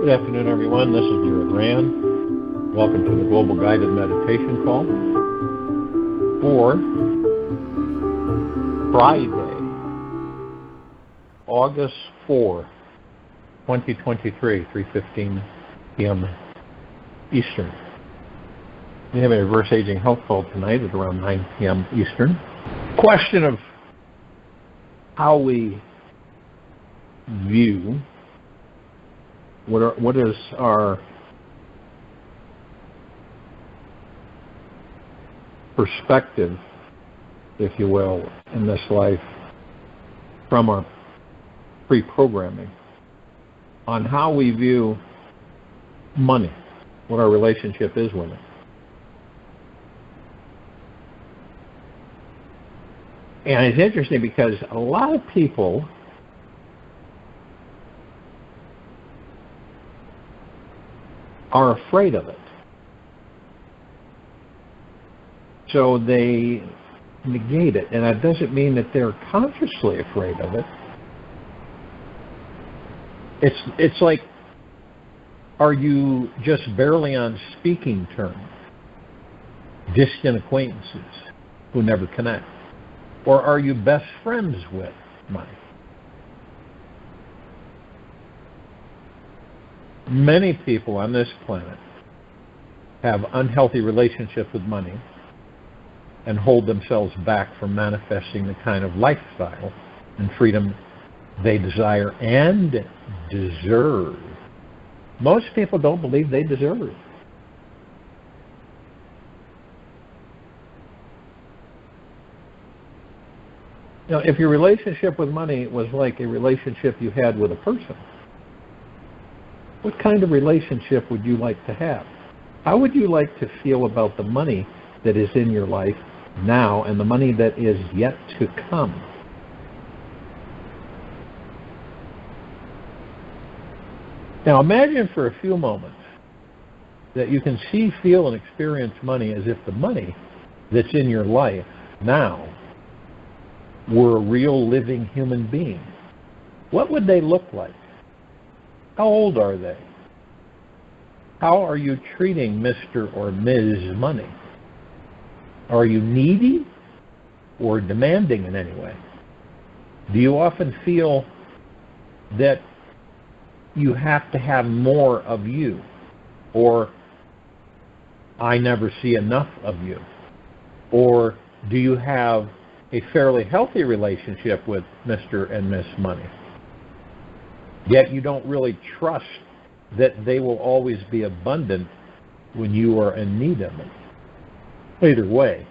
Good afternoon, everyone. This is Jared Rand. Welcome to the Global Guided Meditation Call for Friday, August 4, 2023, 3:15 p.m. Eastern. We have a reverse aging health call tonight at around 9 p.m. Eastern. Question of how we view what is our perspective, if you will, in this life from our pre-programming on how we view money, what our relationship is with it. And it's interesting because a lot of people are afraid of it. So they negate it. And that doesn't mean that they're consciously afraid of it. It's like, are you just barely on speaking terms, distant acquaintances who never connect? Or are you best friends with money? Many people on this planet have unhealthy relationships with money and hold themselves back from manifesting the kind of lifestyle and freedom they desire and deserve. Most people don't believe they deserve it. Now, if your relationship with money was like a relationship you had with a person, what kind of relationship would you like to have? How would you like to feel about the money that is in your life now and the money that is yet to come? Now imagine for a few moments that you can see, feel, and experience money as if the money that's in your life now were a real living human being. What would they look like? How old are they? How are you treating Mr. or Ms. Money? Are you needy or demanding in any way? Do you often feel that you have to have more of you? Or I never see enough of you? Or do you have a fairly healthy relationship with Mr. and Miss Money, yet you don't really trust that they will always be abundant when you are in need of it? Either way,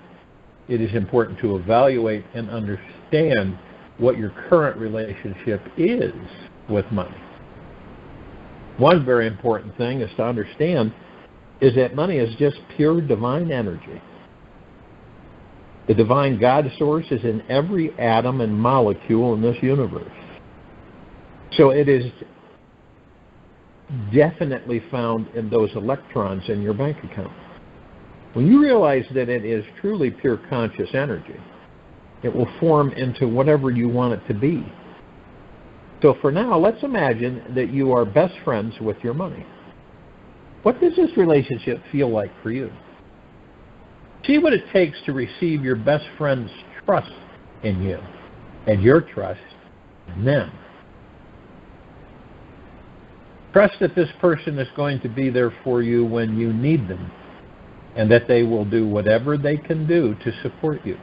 it is important to evaluate and understand what your current relationship is with money. One very important thing is to understand is that money is just pure divine energy. The divine God source is in every atom and molecule in this universe. So it is definitely found in those electrons in your bank account. When you realize that it is truly pure conscious energy, it will form into whatever you want it to be. So for now, let's imagine that you are best friends with your money. What does this relationship feel like for you? See what it takes to receive your best friend's trust in you and your trust in them. Trust that this person is going to be there for you when you need them and that they will do whatever they can do to support you.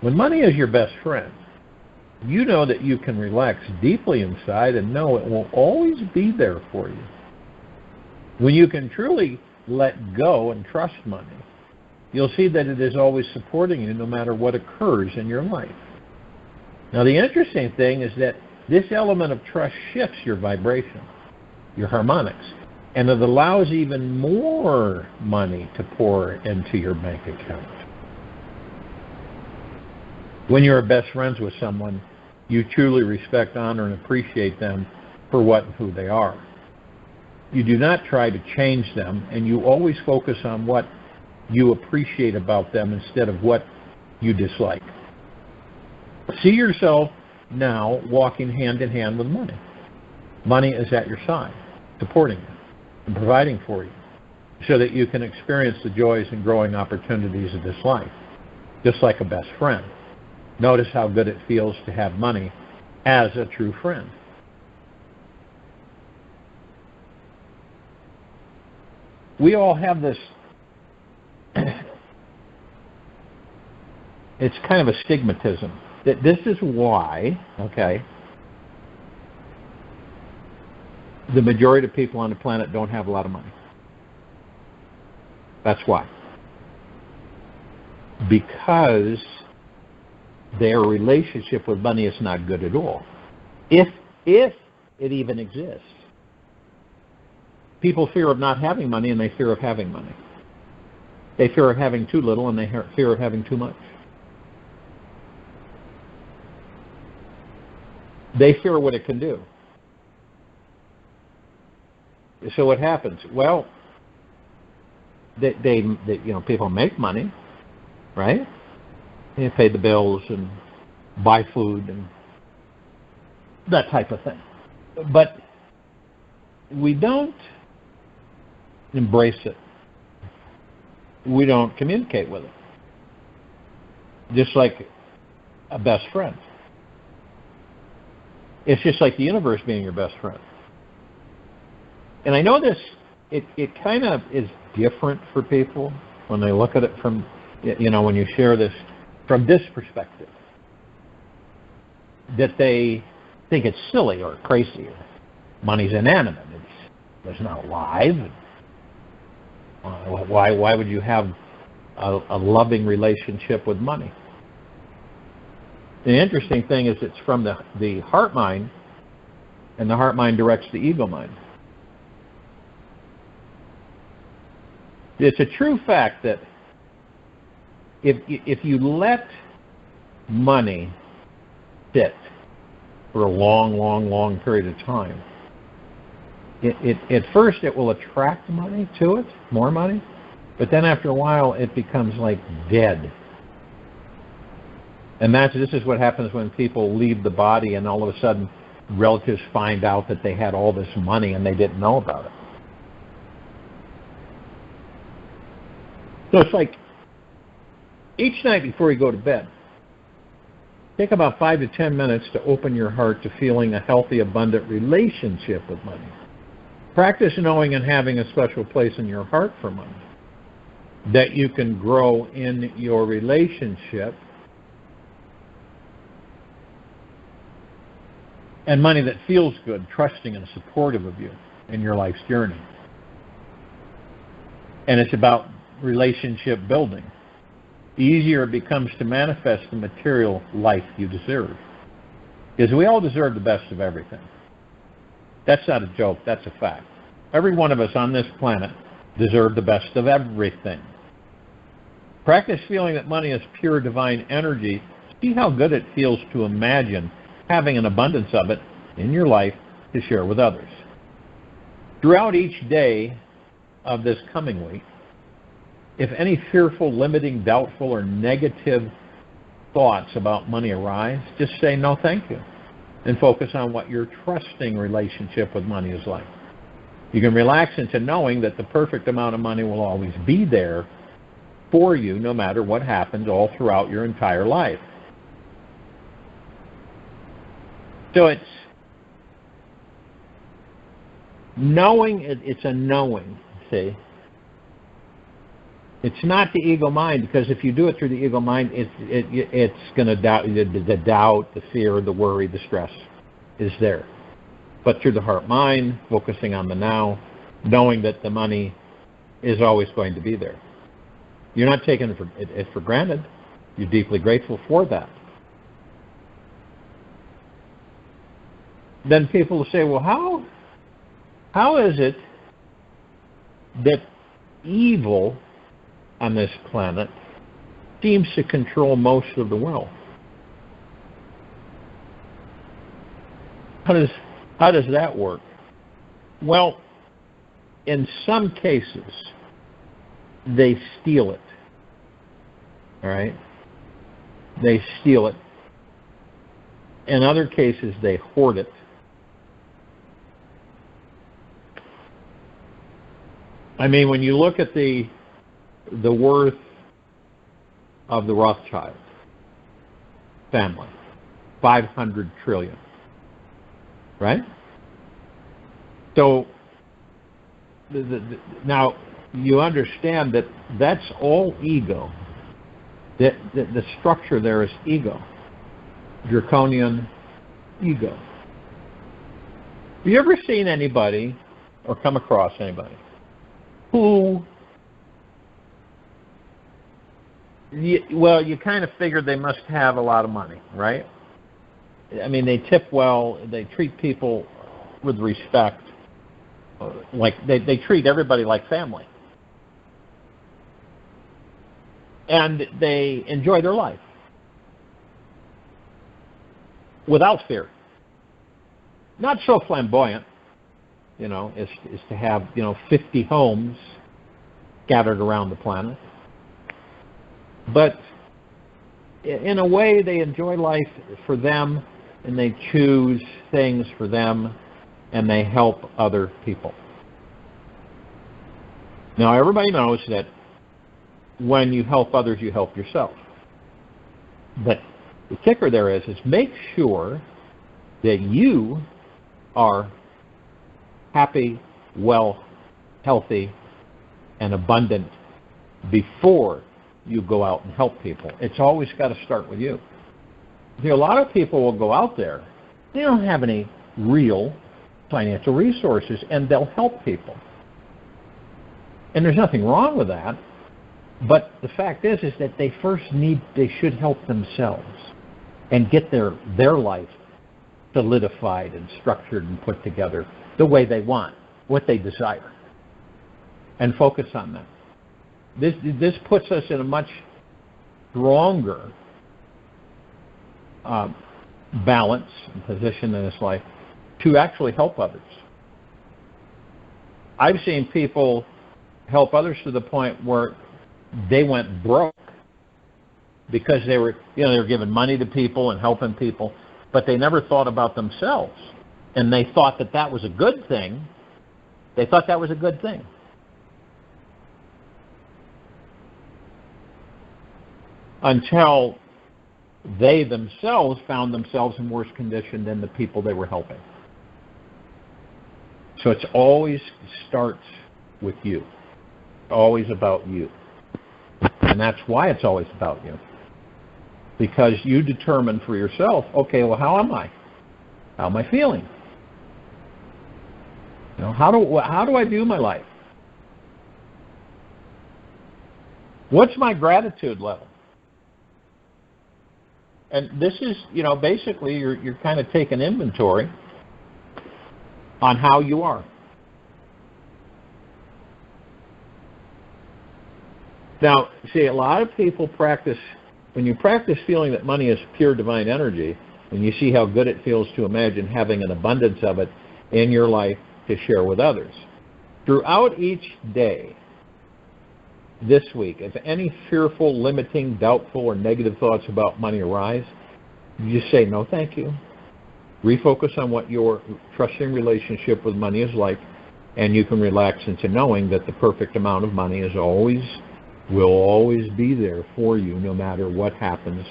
When money is your best friend, you know that you can relax deeply inside and know it will always be there for you. When you can truly let go and trust money, you'll see that it is always supporting you no matter what occurs in your life. Now, the interesting thing is that this element of trust shifts your vibration, your harmonics, and it allows even more money to pour into your bank account. When you're best friends with someone, you truly respect, honor, and appreciate them for what and who they are. You do not try to change them, and you always focus on what you appreciate about them instead of what you dislike. See yourself now walking hand in hand with money. Money is at your side. supporting you and providing for you so that you can experience the joys and growing opportunities of this life, just like a best friend. Notice how good it feels to have money as a true friend. We all have this, it's kind of a stigmatism, that this is why, okay, the majority of people on the planet don't have a lot of money. That's why. Because their relationship with money is not good at all. If it even exists. People fear of not having money, and they fear of having money. They fear of having too little, and they fear of having too much. They fear what it can do. So what happens? Well, they people make money, right? They pay the bills and buy food and that type of thing. But we don't embrace it. We don't communicate with it. Just like a best friend. It's just like the universe being your best friend. And I know this, it kind of is different for people when they look at it from, when you share this from this perspective. That they think it's silly or crazy. Money's inanimate. It's not alive. Why would you have a loving relationship with money? The interesting thing is it's from the heart mind, and the heart mind directs the ego mind. It's a true fact that if you let money sit for a long period of time, at first it will attract money to it, more money, but then after a while it becomes like dead. And this is what happens when people leave the body and all of a sudden relatives find out that they had all this money and they didn't know about it. So it's like each night before you go to bed, take about 5 to 10 minutes to open your heart to feeling a healthy, abundant relationship with money. Practice knowing and having a special place in your heart for money, that you can grow in your relationship, and money that feels good, trusting and supportive of you in your life's journey. And it's about relationship building. The easier it becomes to manifest the material life you deserve. Because we all deserve the best of everything. That's not a joke, that's a fact. Every one of us on this planet deserve the best of everything. Practice feeling that money is pure divine energy. See how good it feels to imagine having an abundance of it in your life to share with others. Throughout each day of this coming week, if any fearful, limiting, doubtful, or negative thoughts about money arise, just say no thank you and focus on what your trusting relationship with money is like. You can relax into knowing that the perfect amount of money will always be there for you no matter what happens all throughout your entire life. So it's knowing, it's a knowing, see. It's not the ego mind, because if you do it through the ego mind, it's going to doubt, the doubt, the fear, the worry, the stress is there. But through the heart mind, focusing on the now, knowing that the money is always going to be there. You're not taking it for granted. You're deeply grateful for that. Then people will say, well, how is it that evil on this planet seems to control most of the wealth? How does that work? Well, in some cases, they steal it. All right? They steal it. In other cases, they hoard it. I mean, when you look at the worth of the Rothschild family, 500 trillion, right? So now you understand that that's all ego. The structure there is ego, draconian ego. Have you ever seen anybody or come across anybody who, you kind of figured they must have a lot of money, right? I mean, they tip well, they treat people with respect, like they treat everybody like family. And they enjoy their life without fear. Not so flamboyant, as to have, 50 homes scattered around the planet. But in a way, they enjoy life for them, and they choose things for them, and they help other people. Now, everybody knows that when you help others, you help yourself. But the kicker there is make sure that you are happy, well, healthy, and abundant before you go out and help people. It's always got to start with you. A lot of people will go out there, they don't have any real financial resources, and they'll help people. And there's nothing wrong with that. But the fact is that they should help themselves and get their life solidified and structured and put together the way they want, what they desire, and focus on that. This puts us in a much stronger balance and position in this life to actually help others. I've seen people help others to the point where they went broke because they were giving money to people and helping people, but they never thought about themselves, and they thought that was a good thing. They thought that was a good thing. Until they themselves found themselves in worse condition than the people they were helping. So it's always starts with you. Always about you. And that's why it's always about you. Because you determine for yourself, okay, well, how am I? How am I feeling? How do I view my life? What's my gratitude level? And this is, basically you're kind of taking inventory on how you are. Now, see, a lot of people when you practice feeling that money is pure divine energy, and you see how good it feels to imagine having an abundance of it in your life to share with others. Throughout each day, this week, if any fearful, limiting, doubtful, or negative thoughts about money arise, you just say, no, thank you. Refocus on what your trusting relationship with money is like, and you can relax into knowing that the perfect amount of money will always be there for you, no matter what happens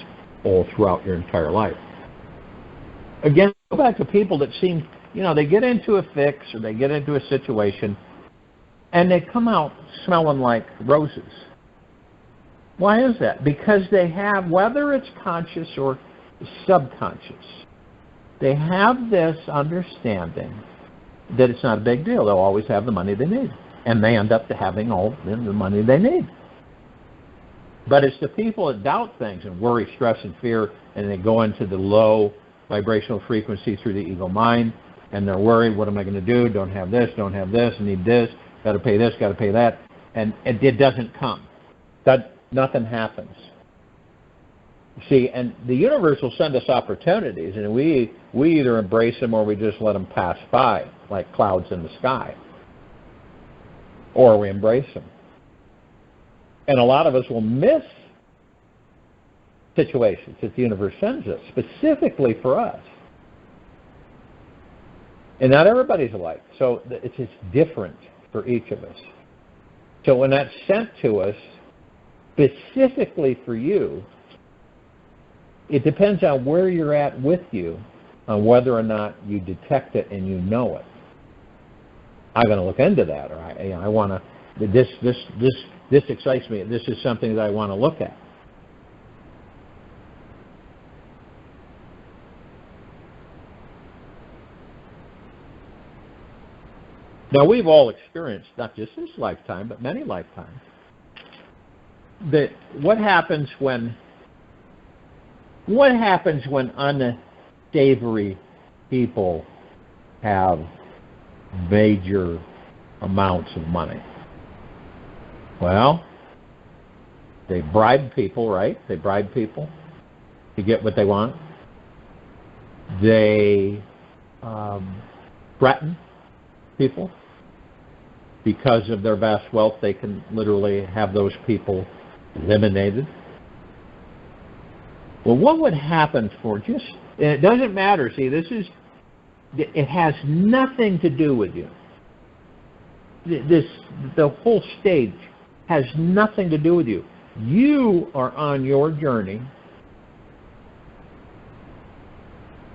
all throughout your entire life. Again, go back to people that seem, they get into a fix or they get into a situation, and they come out smelling like roses. Why is that? Because they have, whether it's conscious or subconscious, they have this understanding that it's not a big deal. They'll always have the money they need. And they end up having all the money they need. But it's the people that doubt things and worry, stress, and fear, and they go into the low vibrational frequency through the ego mind, and they're worried, what am I going to do? Don't have this, need this, got to pay this, got to pay that, and it doesn't come. Nothing happens. See, and the universe will send us opportunities, and we either embrace them or we just let them pass by like clouds in the sky, or we embrace them. And a lot of us will miss situations that the universe sends us, specifically for us. And not everybody's alike, so it's different for each of us. So when that's sent to us, specifically for you, it depends on where you're at with you, on whether or not you detect it and you know it. I'm going to look into that, or I want to. This excites me. This is something that I want to look at. Now, we've all experienced, not just this lifetime, but many lifetimes, that what happens when unsavory people have major amounts of money? Well, they bribe people, right? They bribe people to get what they want. They threaten people. Because of their vast wealth, they can literally have those people eliminated. Well, what would happen for just, and it doesn't matter, see, it has nothing to do with you. The whole stage has nothing to do with you. You are on your journey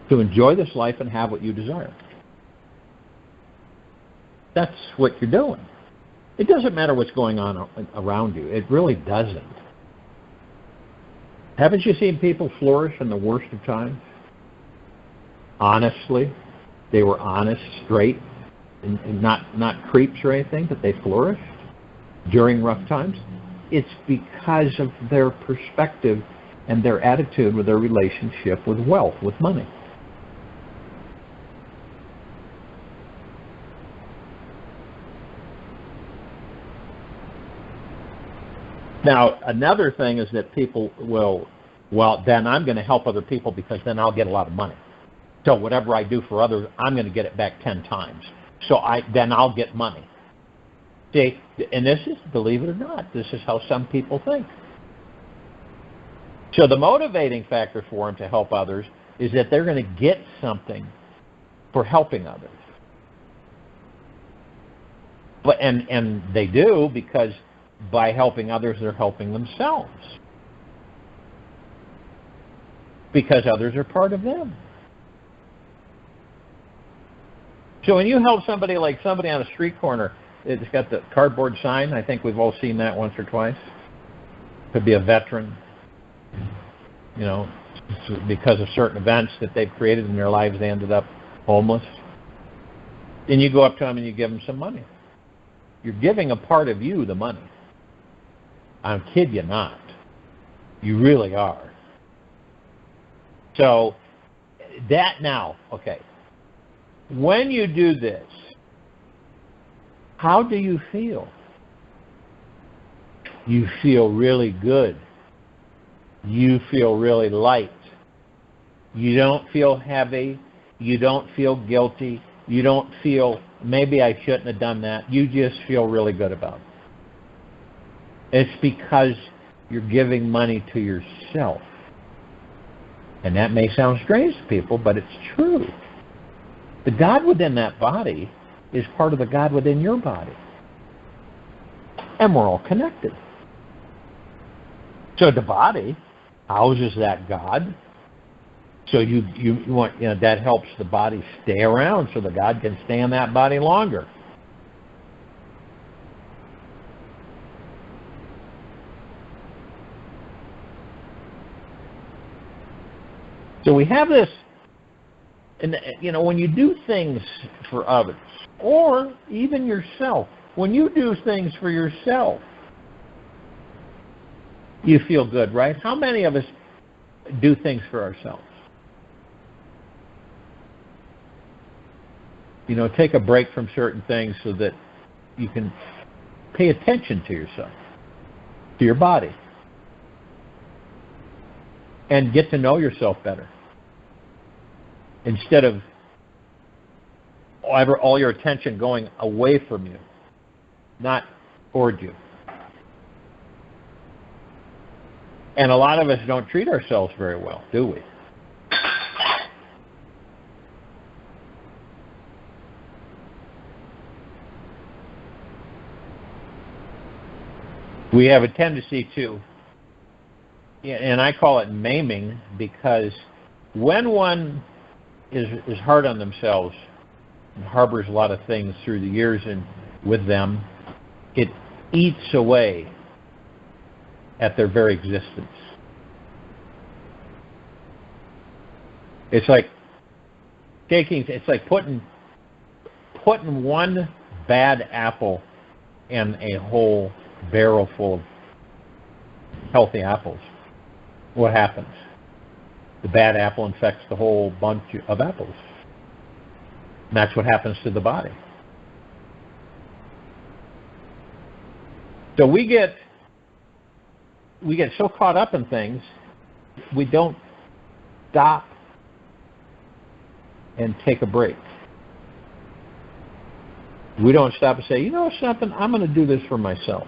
to enjoy this life and have what you desire. That's what you're doing. It doesn't matter what's going on around you. It really doesn't. Haven't you seen people flourish in the worst of times? Honestly. They were honest, straight, and not creeps or anything, but they flourished during rough times. It's because of their perspective and their attitude with their relationship with wealth, with money. Now, another thing is that people will, well, then I'm going to help other people because then I'll get a lot of money. So whatever I do for others, I'm going to get it back 10 times. So then I'll get money. See, and this is, believe it or not, this is how some people think. So the motivating factor for them to help others is that they're going to get something for helping others. But and they do, because by helping others, they're helping themselves. Because others are part of them. So when you help somebody, like somebody on a street corner, it's got the cardboard sign. I think we've all seen that once or twice. Could be a veteran, you know, because of certain events that they've created in their lives, they ended up homeless. Then you go up to them and you give them some money. You're giving a part of you the money. I kid you not. You really are. So that now, okay. When you do this, how do you feel? You feel really good. You feel really light. You don't feel heavy. You don't feel guilty. You don't feel, maybe I shouldn't have done that. You just feel really good about it. It's because you're giving money to yourself. And that may sound strange to people, but it's true. The God within that body is part of the God within your body. And we're all connected. So the body houses that God. So you want, you know, that helps the body stay around so the God can stay in that body longer. So we have this, and you know, when you do things for others, or even yourself, when you do things for yourself, you feel good, right? How many of us do things for ourselves? You know, take a break from certain things so that you can pay attention to yourself, to your body, and get to know yourself better. Instead of all your attention going away from you, not toward you. And a lot of us don't treat ourselves very well, do we? We have a tendency to, and I call it maiming, because when one is hard on themselves and harbors a lot of things through the years and with them, it eats away at their very existence. It's like it's like putting one bad apple in a whole barrel full of healthy apples. What happens? The bad apple infects the whole bunch of apples. And that's what happens to the body. So we get so caught up in things, we don't stop and take a break. We don't stop and say, you know something, I'm going to do this for myself.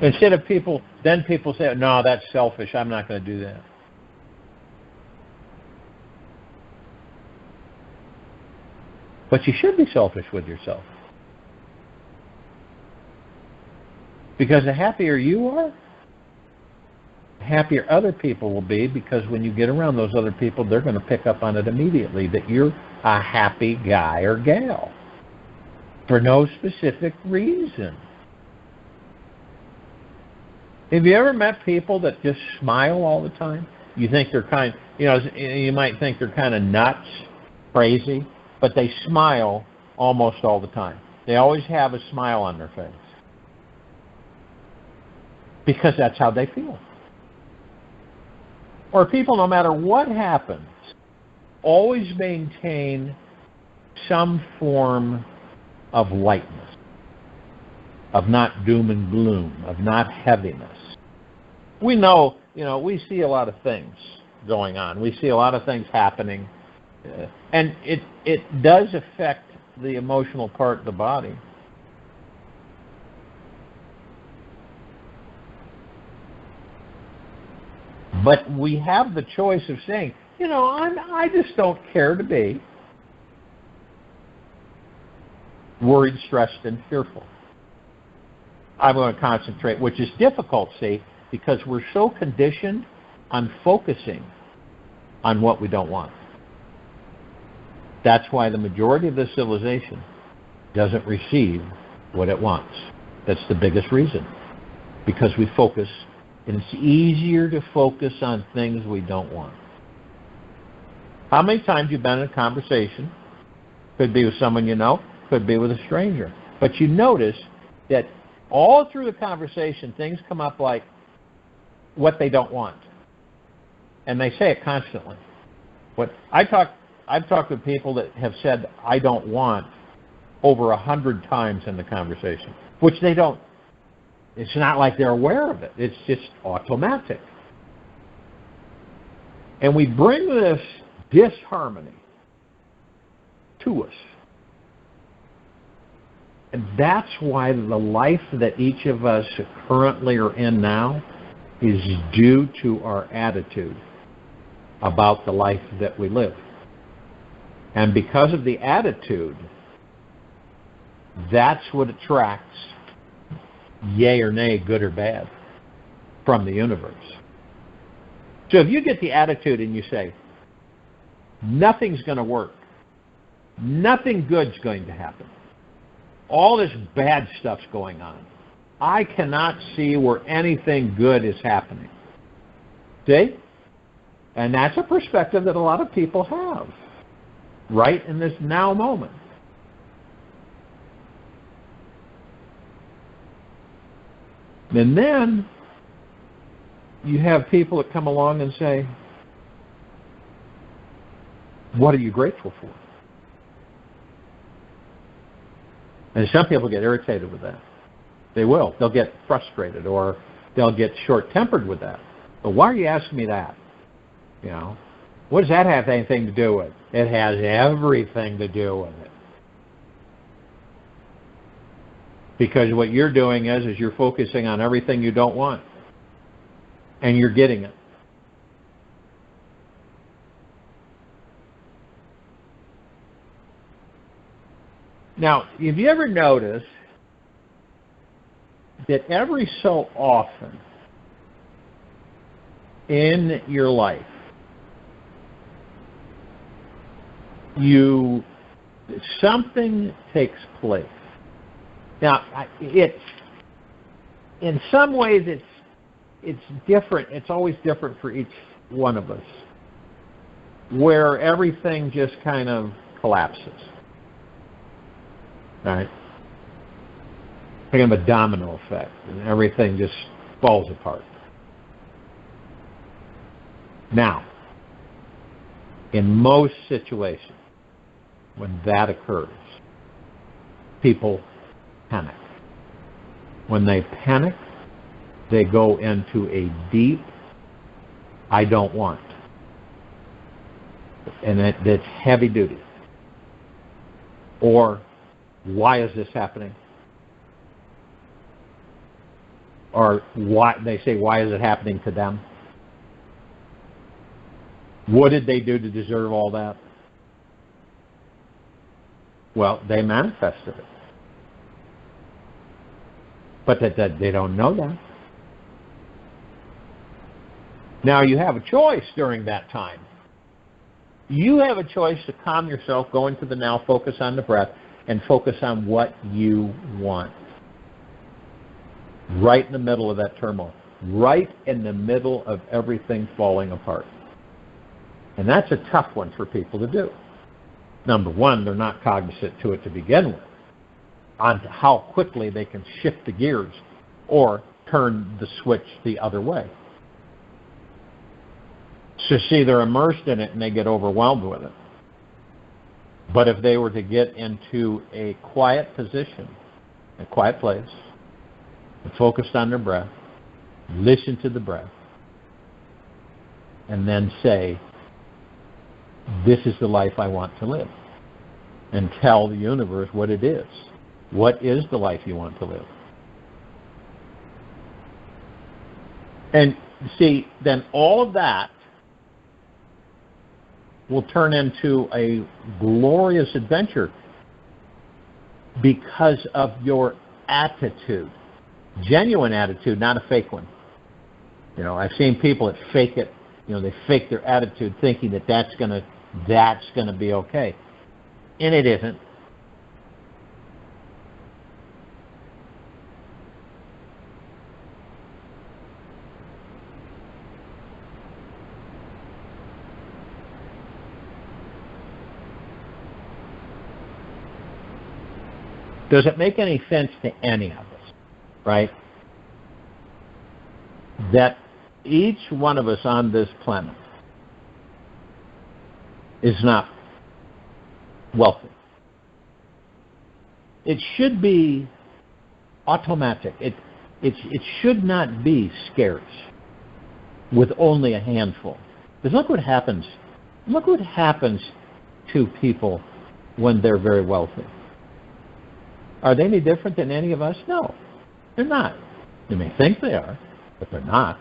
Instead of people say, no, that's selfish, I'm not going to do that. But you should be selfish with yourself. Because the happier you are, the happier other people will be, because when you get around those other people, they're going to pick up on it immediately that you're a happy guy or gal for no specific reason. Have you ever met people that just smile all the time? You think they're you might think they're kind of nuts, crazy, but they smile almost all the time. They always have a smile on their face. Because that's how they feel. Or people, no matter what happens, always maintain some form of lightness, of not doom and gloom, of not heaviness. We know, we see a lot of things going on. We see a lot of things happening. And it does affect the emotional part of the body. But we have the choice of saying, I just don't care to be worried, stressed, and fearful. I'm going to concentrate, which is difficult, see, because we're so conditioned on focusing on what we don't want. That's why the majority of this civilization doesn't receive what it wants. That's the biggest reason. Because we focus, and it's easier to focus on things we don't want. How many times you've been in a conversation, could be with someone you know, could be with a stranger, but you notice that all through the conversation, things come up like what they don't want. And they say it constantly. I've talked with people that have said, I don't want, over 100 times in the conversation, which they don't. It's not like they're aware of it. It's just automatic. And we bring this disharmony to us. And that's why the life that each of us currently are in now is due to our attitude about the life that we live. And because of the attitude, that's what attracts yay or nay, good or bad, from the universe. So if you get the attitude and you say, nothing's going to work, nothing good's going to happen, all this bad stuff's going on, I cannot see where anything good is happening. See? And that's a perspective that a lot of people have, right in this now moment. And then you have people that come along and say, what are you grateful for? And some people get irritated with that. They will. They'll get frustrated or they'll get short-tempered with that. But why are you asking me that? What does that have anything to do with? It has everything to do with it. Because what you're doing is you're focusing on everything you don't want. And you're getting it. Now, have you ever noticed that every so often in your life, something takes place. Now, in some ways it's different. It's always different for each one of us, where everything just kind of collapses. Right? Kind of a domino effect, and everything just falls apart. Now, in most situations, when that occurs, people panic. When they panic, they go into a deep, I don't want. And that's heavy duty. Or, why is this happening? Or they say, why is it happening to them? What did they do to deserve all that? Well, they manifested it. But they don't know that. Now, you have a choice during that time. You have a choice to calm yourself, go into the now, focus on the breath, and focus on what you want. Right in the middle of that turmoil. Right in the middle of everything falling apart. And that's a tough one for people to do. Number one, they're not cognizant to it to begin with, on how quickly they can shift the gears or turn the switch the other way. So see, they're immersed in it and they get overwhelmed with it. But if they were to get into a quiet position, a quiet place, and focused on their breath, listen to the breath, and then say, this is the life I want to live. And tell the universe what it is. What is the life you want to live? And see, then all of that will turn into a glorious adventure because of your attitude. Genuine attitude, not a fake one. You know, I've seen people that fake it. You know, they fake their attitude thinking that that's going to be okay. And it isn't. Does it make any sense to any of us, right, that each one of us on this planet is not wealthy? It should be automatic. It should not be scarce with only a handful. Because look what happens. Look what happens to people when they're very wealthy. Are they any different than any of us? No, they're not. You may think they are, but they're not.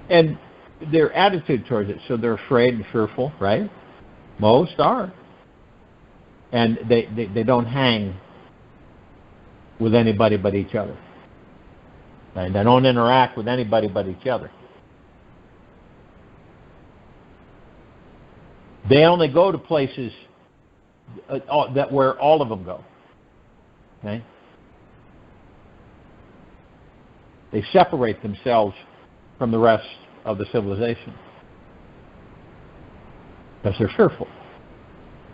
And their attitude towards it, so they're afraid and fearful, right? Most are. And they don't hang with anybody but each other. And they don't interact with anybody but each other. They only go to places that where all of them go. Okay? They separate themselves from the rest of the civilization because they're fearful.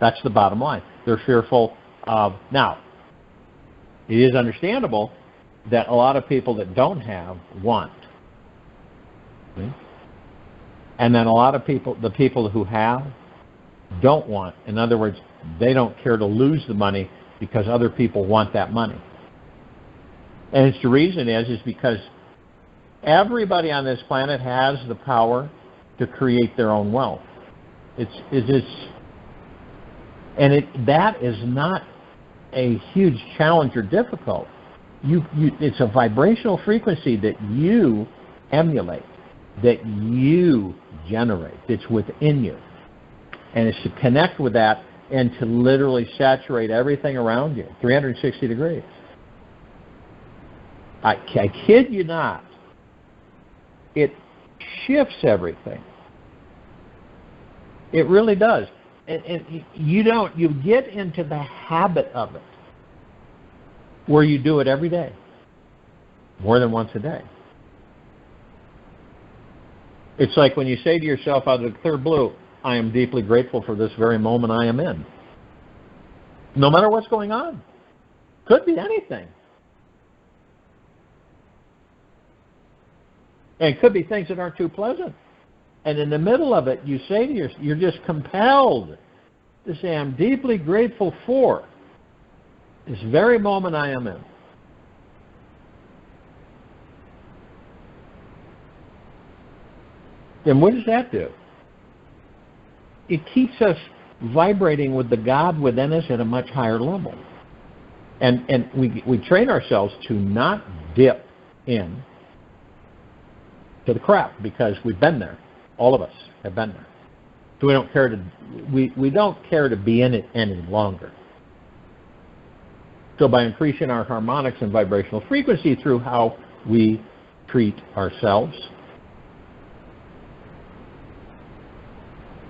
That's the bottom line. They're fearful of... Now, it is understandable that a lot of people that don't have want. Okay? And then a lot of people, the people who have, don't want. In other words, they don't care to lose the money because other people want that money. And the reason is because everybody on this planet has the power to create their own wealth. That is not a huge challenge or difficult. It's a vibrational frequency that you emulate, that you generate. It's within you. And it's to connect with that and to literally saturate everything around you, 360 degrees. I kid you not, it shifts everything. It really does. And you get into the habit of it where you do it every day, more than once a day. It's like when you say to yourself out of the clear blue, I am deeply grateful for this very moment I am in. No matter what's going on. Could be anything. And it could be things that aren't too pleasant. And in the middle of it, you say to yourself, you're just compelled to say, I'm deeply grateful for this very moment I am in. And what does that do? It keeps us vibrating with the God within us at a much higher level. And we train ourselves to not dip in to the crap because we've been there. All of us have been there. So we don't care to be in it any longer. So by increasing our harmonics and vibrational frequency through how we treat ourselves,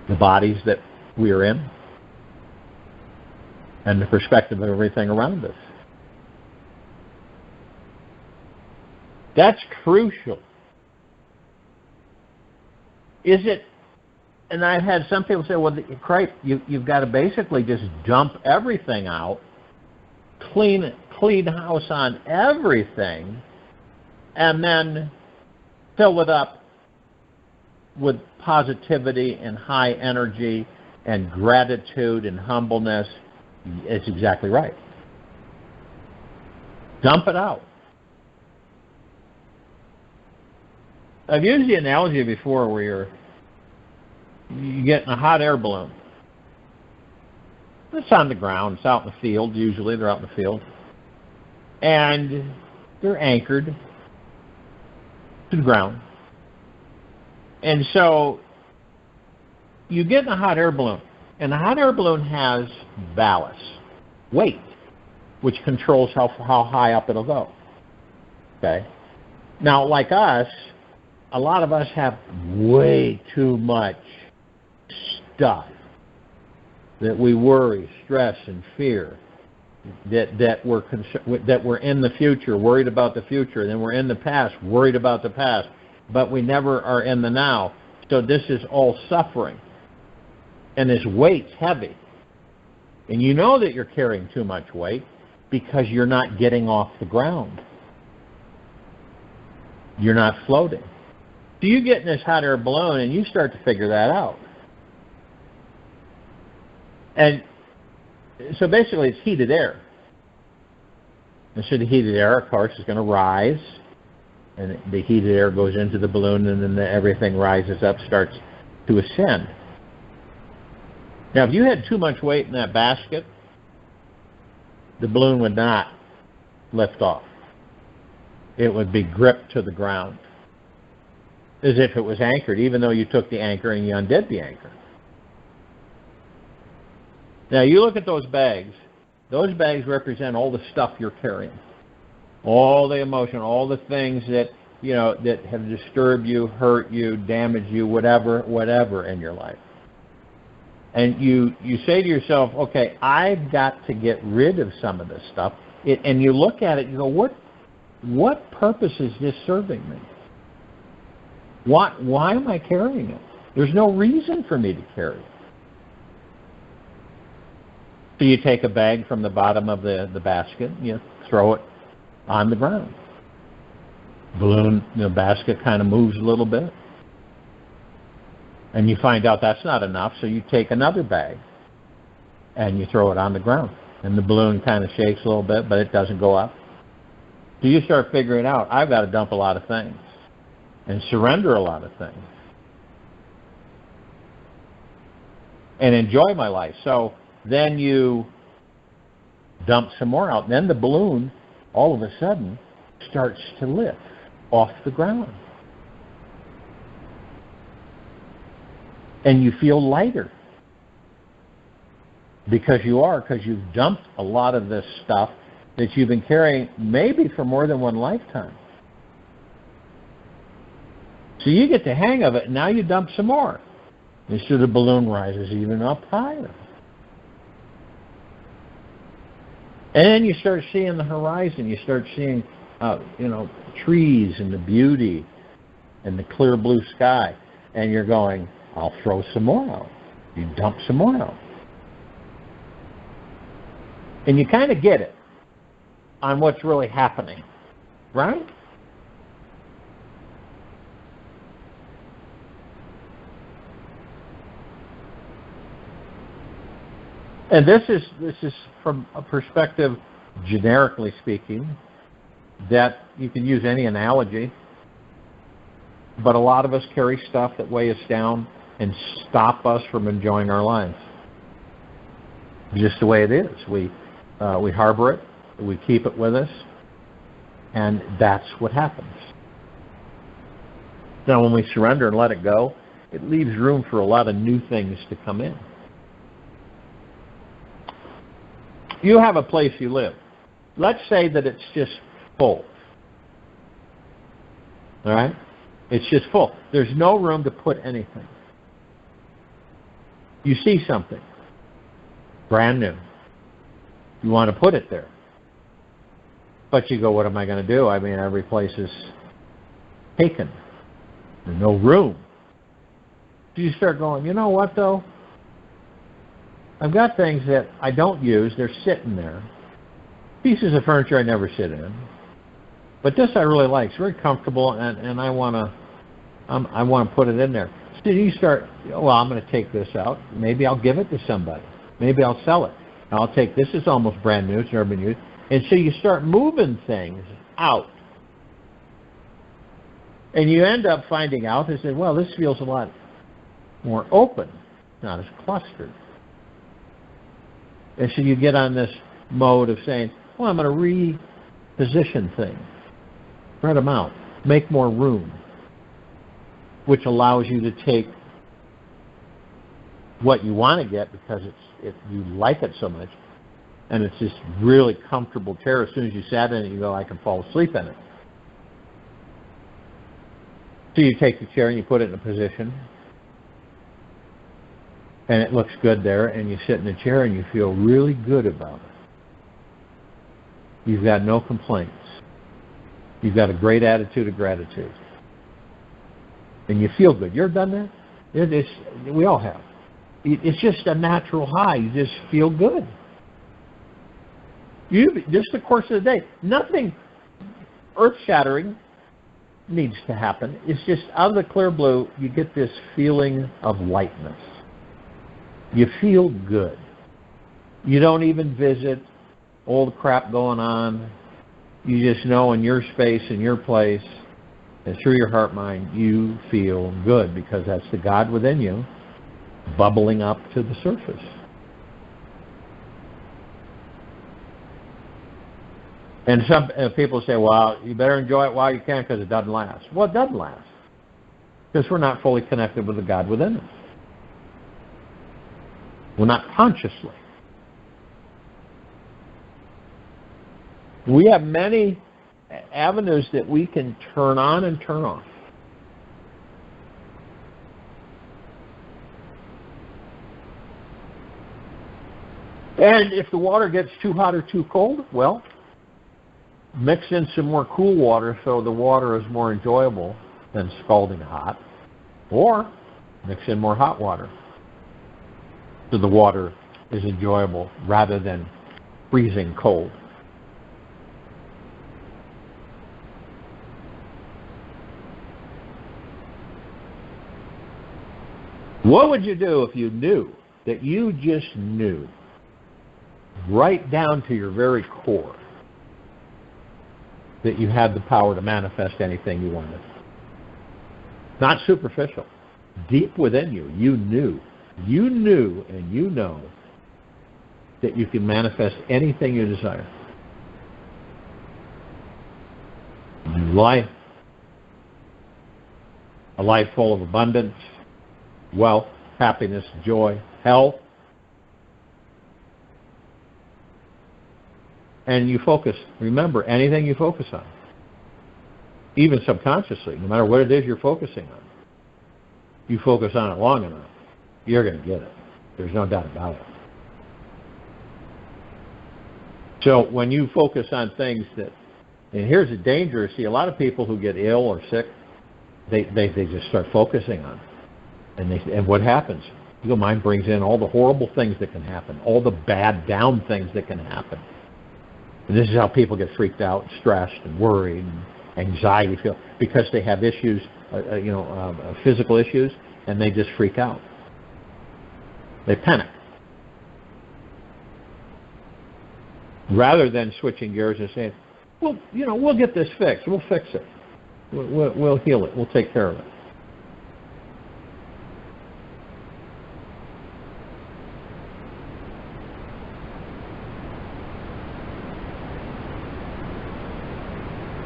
the bodies that we are in, and the perspective of everything around us. That's crucial. Is it? And I've had some people say, well, you've got to basically just dump everything out, clean house on everything, and then fill it up with positivity and high energy and gratitude and humbleness. It's exactly right. Dump it out. I've used the analogy before where you get in a hot air balloon. It's on the ground. It's out in the field. Usually they're out in the field. And they're anchored to the ground. And so you get in a hot air balloon. And the hot air balloon has ballast, weight, which controls how high up it'll go. Okay? Now, like us, a lot of us have way too much stuff that we worry, stress, and fear. That we're in the future, worried about the future, and then we're in the past, worried about the past, but we never are in the now. So this is all suffering. And this weight's heavy. And you know that you're carrying too much weight because you're not getting off the ground. You're not floating. So you get in this hot air balloon and you start to figure that out. And so basically it's heated air. And so the heated air, of course, is going to rise. And the heated air goes into the balloon and then everything rises up, starts to ascend. Now, if you had too much weight in that basket, the balloon would not lift off. It would be gripped to the ground, as if it was anchored, even though you took the anchor and you undid the anchor. Now, you look at those bags. Those bags represent all the stuff you're carrying, all the emotion, all the things that that have disturbed you, hurt you, damaged you, whatever in your life. And you say to yourself, okay, I've got to get rid of some of this stuff. And you look at it and you go, what purpose is this serving me? Why am I carrying it? There's no reason for me to carry it. So you take a bag from the bottom of the basket, you throw it on the ground. Balloon, the basket kind of moves a little bit. And you find out that's not enough, so you take another bag and you throw it on the ground. And the balloon kind of shakes a little bit, but it doesn't go up. So you start figuring out, I've got to dump a lot of things and surrender a lot of things and enjoy my life. So then you dump some more out. And then the balloon, all of a sudden, starts to lift off the ground. And you feel lighter because you've dumped a lot of this stuff that you've been carrying maybe for more than one lifetime. So you get the hang of it, and now you dump some more. And so the balloon rises even up higher. And then you start seeing the horizon. You start seeing, trees and the beauty and the clear blue sky. And you're going, I'll throw some more out. You dump some more out. And you kind of get it on what's really happening, right? And this is from a perspective, generically speaking, that you can use any analogy, but a lot of us carry stuff that weigh us down and stop us from enjoying our lives. Just the way it is. We harbor it, we keep it with us, and that's what happens. Now, when we surrender and let it go, it leaves room for a lot of new things to come in. You have a place you live. Let's say that it's just full. All right? It's just full. There's no room to put anything. You see something brand new. You want to put it there. But you go, what am I going to do? I mean, every place is taken. There's no room. So you start going, you know what, though? I've got things that I don't use. They're sitting there. Pieces of furniture I never sit in. But this I really like. It's very comfortable, and I want to put it in there. So you start, well, I'm going to take this out. Maybe I'll give it to somebody. Maybe I'll sell it. And I'll take this. It's almost brand new. It's never been used. And so you start moving things out. And you end up finding out, they say, well, this feels a lot more open, not as clustered. And so you get on this mode of saying, well, I'm going to reposition things, spread them out, make more room, which allows you to take what you want to get because you like it so much, and it's this really comfortable chair. As soon as you sat in it, you go, I can fall asleep in it. So you take the chair and you put it in a position, and it looks good there, and you sit in the chair and you feel really good about it. You've got no complaints. You've got a great attitude of gratitude. And you feel good. You ever done that? We all have. It's just a natural high. You just feel good. Just the course of the day. Nothing earth-shattering needs to happen. It's just out of the clear blue, you get this feeling of lightness. You feel good. You don't even visit old crap going on. You just know in your space, in your place, and through your heart mind, you feel good because that's the God within you bubbling up to the surface. And some people say, well, you better enjoy it while you can because it doesn't last. Well, it doesn't last because we're not fully connected with the God within us. We're not consciously. We have many avenues that we can turn on and turn off. And if the water gets too hot or too cold, well, mix in some more cool water so the water is more enjoyable than scalding hot. Or mix in more hot water so the water is enjoyable rather than freezing cold. What would you do if you knew that you just knew right down to your very core that you had the power to manifest anything you wanted? Not superficial. Deep within you, you knew and you know that you can manifest anything you desire. A new life, a life full of abundance, wealth, happiness, joy, health. And you focus, remember, anything you focus on, even subconsciously, no matter what it is you're focusing on, you focus on it long enough, you're going to get it. There's no doubt about it. So when you focus on things that, and here's the danger, see, a lot of people who get ill or sick, they just start focusing on it. And what happens? Your mind brings in all the horrible things that can happen, all the bad down things that can happen. And this is how people get freaked out, stressed, and worried, and anxiety feel, because they have issues, physical issues, and they just freak out. They panic. Rather than switching gears and saying, well, we'll get this fixed. We'll fix it. We'll heal it. We'll take care of it.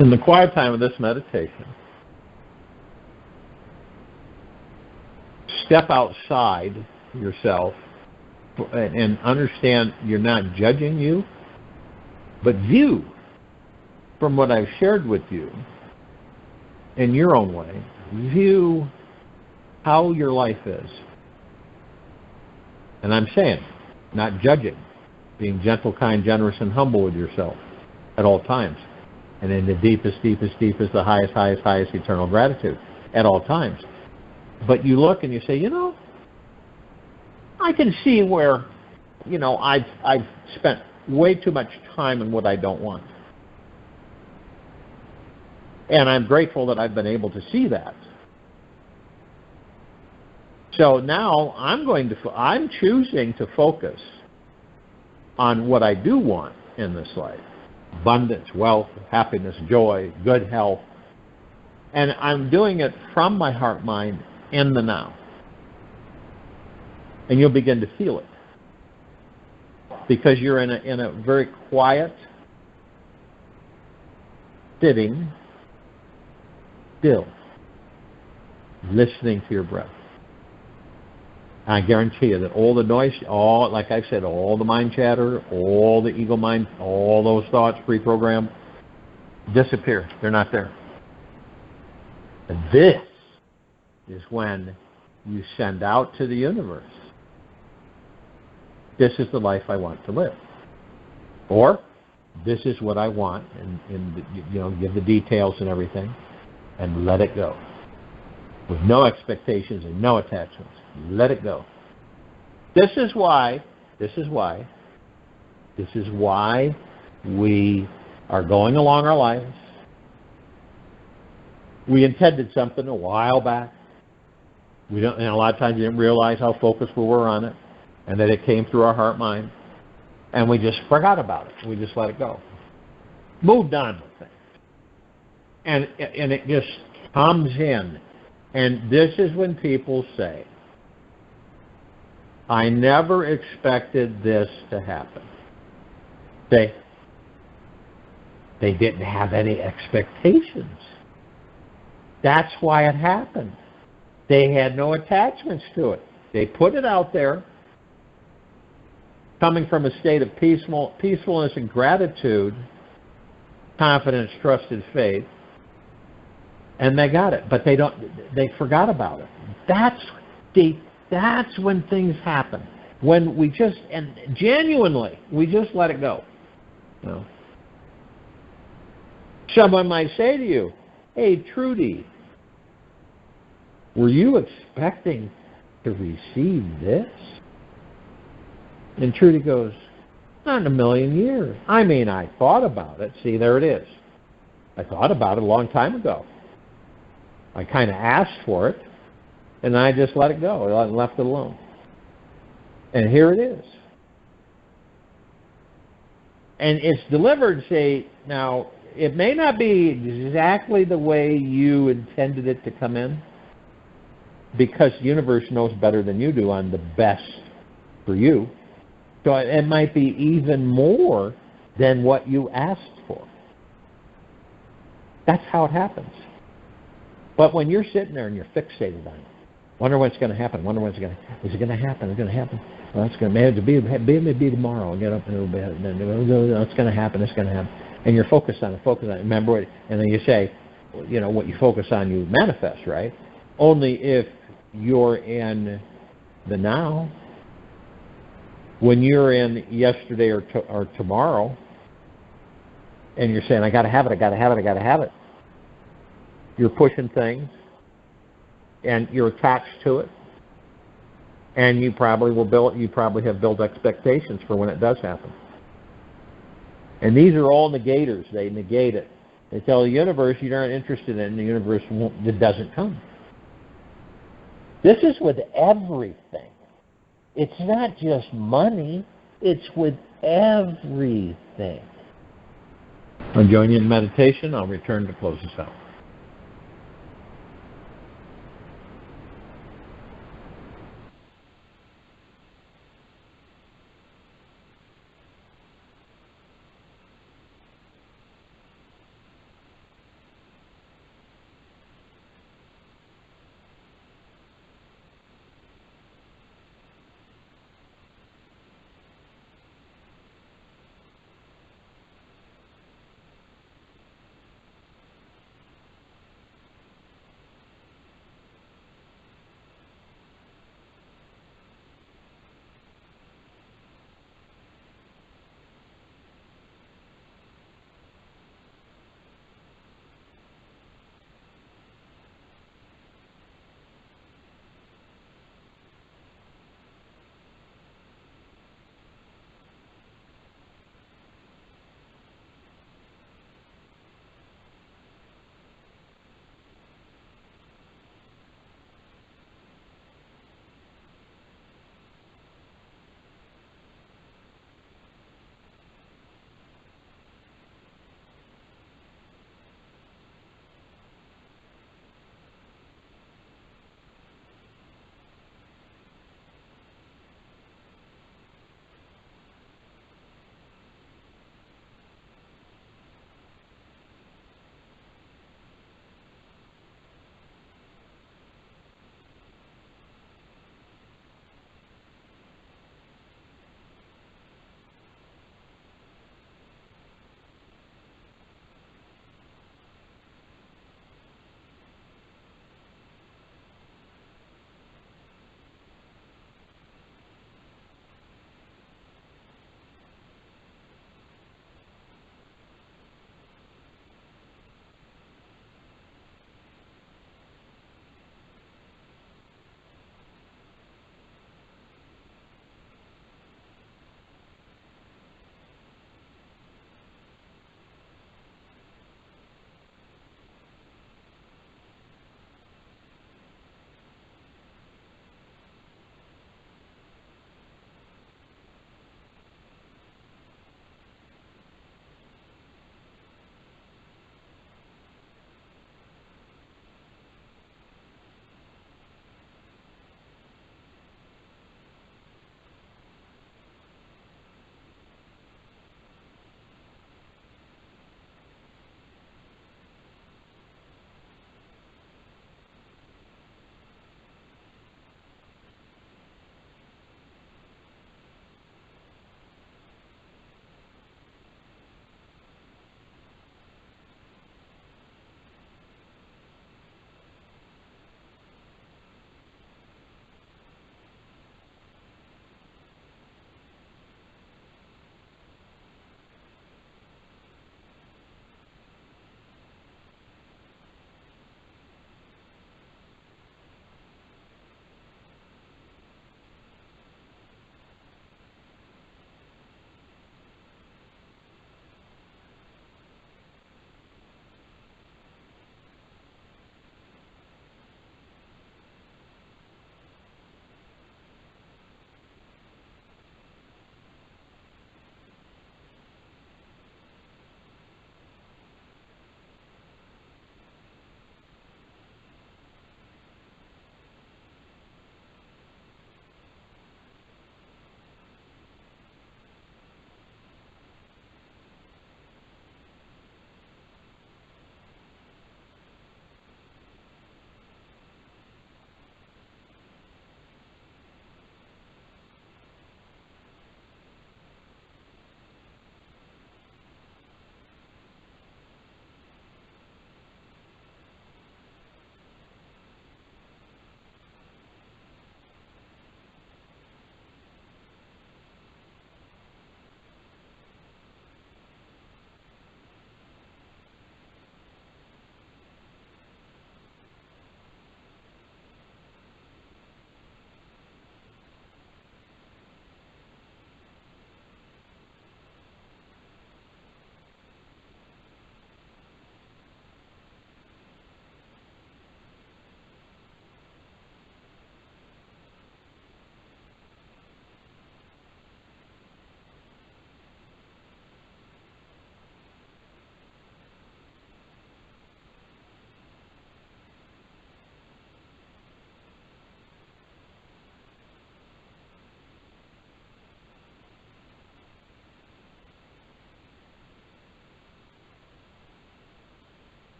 In the quiet time of this meditation, step outside yourself and understand you're not judging you, but view from what I've shared with you in your own way, view how your life is. And I'm saying, not judging, being gentle, kind, generous, and humble with yourself at all times. And in the deepest, the highest eternal gratitude at all times. But you look and you say, I can see where, I've spent way too much time in what I don't want. And I'm grateful that I've been able to see that. So now I'm choosing to focus on what I do want in this life. Abundance, wealth, happiness, joy, good health. And I'm doing it from my heart mind in the now. And you'll begin to feel it. Because you're in a very quiet, sitting, still, listening to your breath. I guarantee you that all the noise, like I said, all the mind chatter, all the ego mind, all those thoughts pre-programmed, disappear. They're not there. And this is when you send out to the universe, this is the life I want to live. Or, this is what I want, and give the details and everything, and let it go. With no expectations and no attachments. Let it go. This is why we are going along our lives. We intended something a while back. And a lot of times we didn't realize how focused we were on it, and that it came through our heart mind, and we just forgot about it. We just let it go. Moved on with things. And it just comes in. And this is when people say, I never expected this to happen. They didn't have any expectations. That's why it happened. They had no attachments to it. They put it out there, coming from a state of peacefulness and gratitude, confidence, trust, and faith, and they got it. But they forgot about it. That's when things happen. When we just, and genuinely, we just let it go. Someone might say to you, hey, Trudy, were you expecting to receive this? And Trudy goes, not in a million years. I thought about it. See, there it is. I thought about it a long time ago. I kind of asked for it, and I just let it go. I left it alone. And here it is. And it's delivered, now, it may not be exactly the way you intended it to come in, because the universe knows better than you do on the best for you. So it might be even more than what you asked for. That's how it happens. But when you're sitting there and you're fixated on it, Wonder when it's going to happen. Wonder when it's going to. Is it going to happen? Is it going to happen? Well, it's going to be tomorrow. I'll get up and it'll be. It's going to happen. It's going to happen. And you're focused on it. Focused on it. Remember what? And then you say, you know, what you focus on, you manifest, right? Only if you're in the now. When you're in yesterday or tomorrow, and you're saying, I got to have it. I got to have it. I got to have it. You're pushing things. And you're attached to it, and you probably have built expectations for when it does happen. And these are all negators. They negate it. They tell the universe you're not interested in it, and the universe it doesn't come. This is with everything. It's not just money. It's with everything. I'll join you in meditation. I'll return to close this out.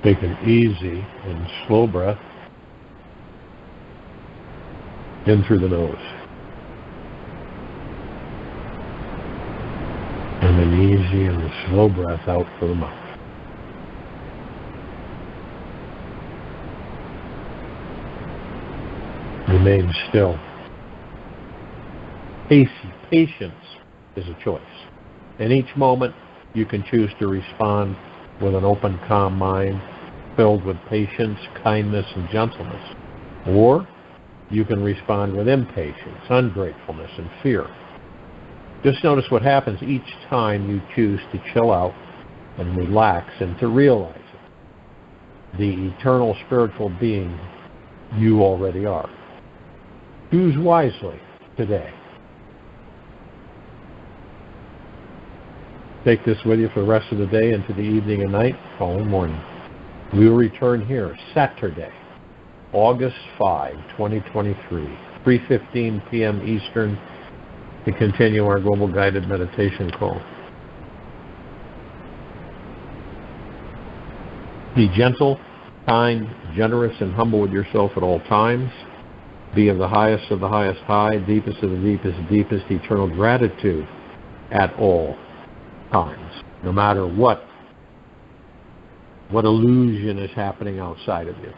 Take an easy and slow breath in through the nose. And an easy and slow breath out through the mouth. Remain still. Patience is a choice. In each moment, you can choose to respond with an open, calm mind, filled with patience, kindness, and gentleness. Or you can respond with impatience, ungratefulness, and fear. Just notice what happens each time you choose to chill out and relax and to realize it. The eternal spiritual being you already are. Choose wisely today. Take this with you for the rest of the day into the evening and night, following morning. We will return here Saturday, August 5, 2023, 3:15 p.m. Eastern, to continue our global guided meditation call. Be gentle, kind, generous, and humble with yourself at all times. Be of the highest high, deepest of the deepest eternal gratitude at all times, no matter what illusion is happening outside of you.